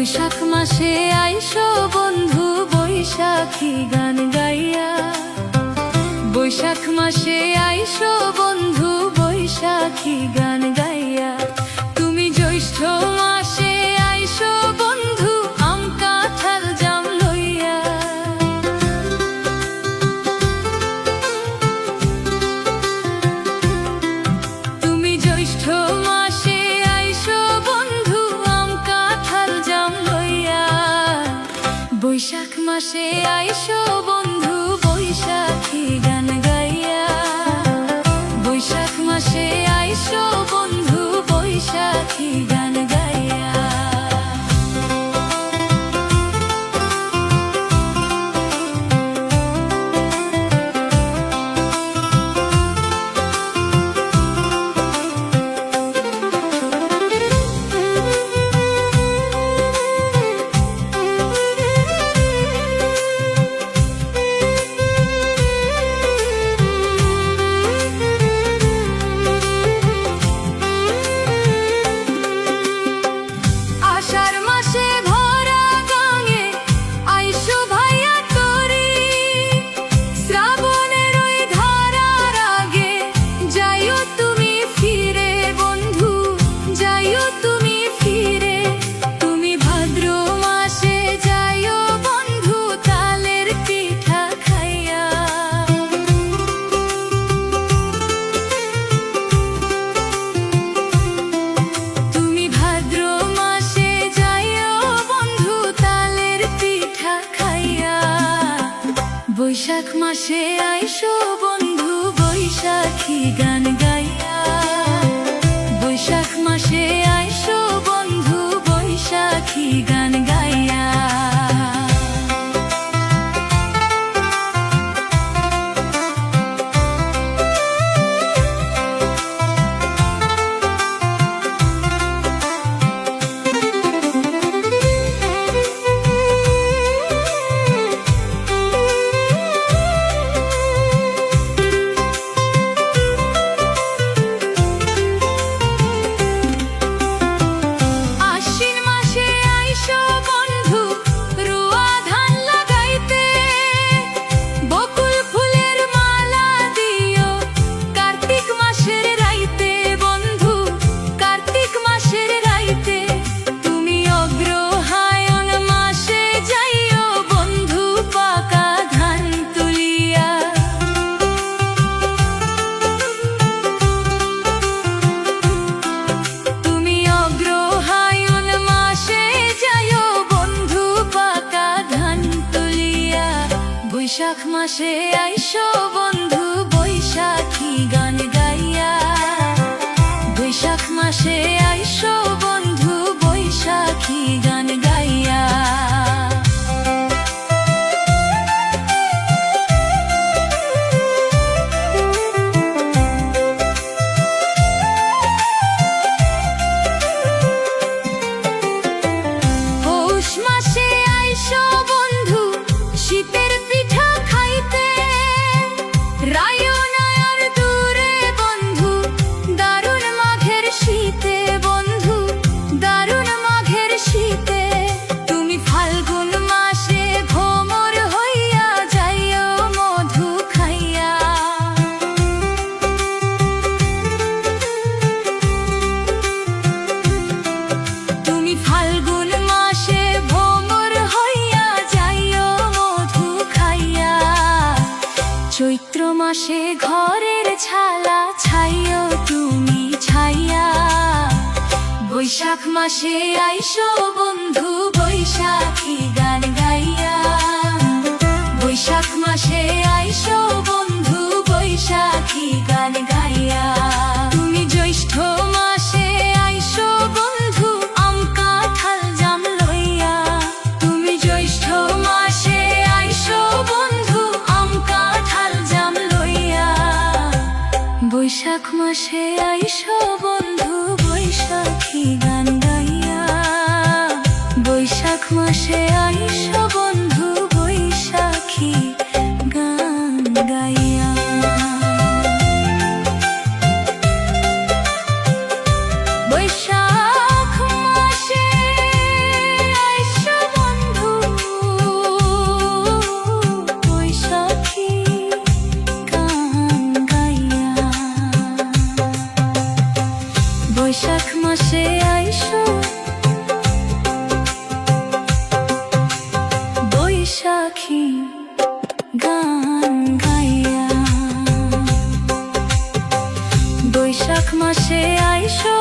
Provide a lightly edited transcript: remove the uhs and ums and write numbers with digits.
বৈশাখ মাসে আইসো বন্ধু বৈশাখী গান গাইয়া। বৈশাখ মাসে আইসো বন্ধু বৈশাখী গান গাইয়া। তুমি জ্যৈষ্ঠ মাসে আইসো বন্ধু আম কাঁঠাল জাম লইয়া। তুমি জ্যৈষ্ঠ মাসে আইসো বন্ধু আম কাঁঠাল জাম লইয়া। বৈশাখ মাসে আইসো বন্ধু বৈশাখী গান গাইয়া। বৈশাখ মাসে আইসো বন্ধু বৈশাখী গান গাইয়া। বৈশাখ মাসে আইসো বন্ধু বৈশাখী গান গাইয়া। বৈশাখ মাসে আইসো বন্ধু বৈশাখী গান গাইয়া। বৈশাখ মাসে আইসো বন্ধু বৈশাখী গান গাইয়া। বৈশাখ মাসে আইসো বন্ধু বৈশাখী গান গাইয়া। পৌষ মাসে আইসো বন্ধু শীতের পিঠা খাইতে। রায়নার দূরে বন্ধু দারুণ মাঘের শীতে। বন্ধু দারুণ মাঘের শীতে। তুমি ফাল্গুন মাসে ভ্রমর হইয়া যাইও মধু খাইয়া। তুমি ফাল্গুন মাসে ভ্রমর হইয়া যাইও মধু খাইয়া। চৈত্র মাসে ঘরের ছালা ছাইও তুমি ছাইয়া। বৈশাখ মাসে আইসো বন্ধু বৈশাখী গান গাইয়া। বৈশাখ মাসে আইসো বন্ধু বৈশাখী গান গাইয়া। তুমি জ্যৈষ্ঠ মাসে আইসো বন্ধু আম কাঁঠাল জাম লইয়া। তুমি জ্যৈষ্ঠ মাসে আইসো বন্ধু আম কাঁঠাল জাম লইয়া। বৈশাখ মাসে আইসো বন্ধু বৈশাখী গান গাইয়া। বৈশাখ মাসে আইসো বন্ধু বৈশাখী গান গাইয়া। বৈশাখ মাসে বৈশাখ মাসে আইসো বৈশাখী গান গাইয়া, বৈশাখ মাসে আইসো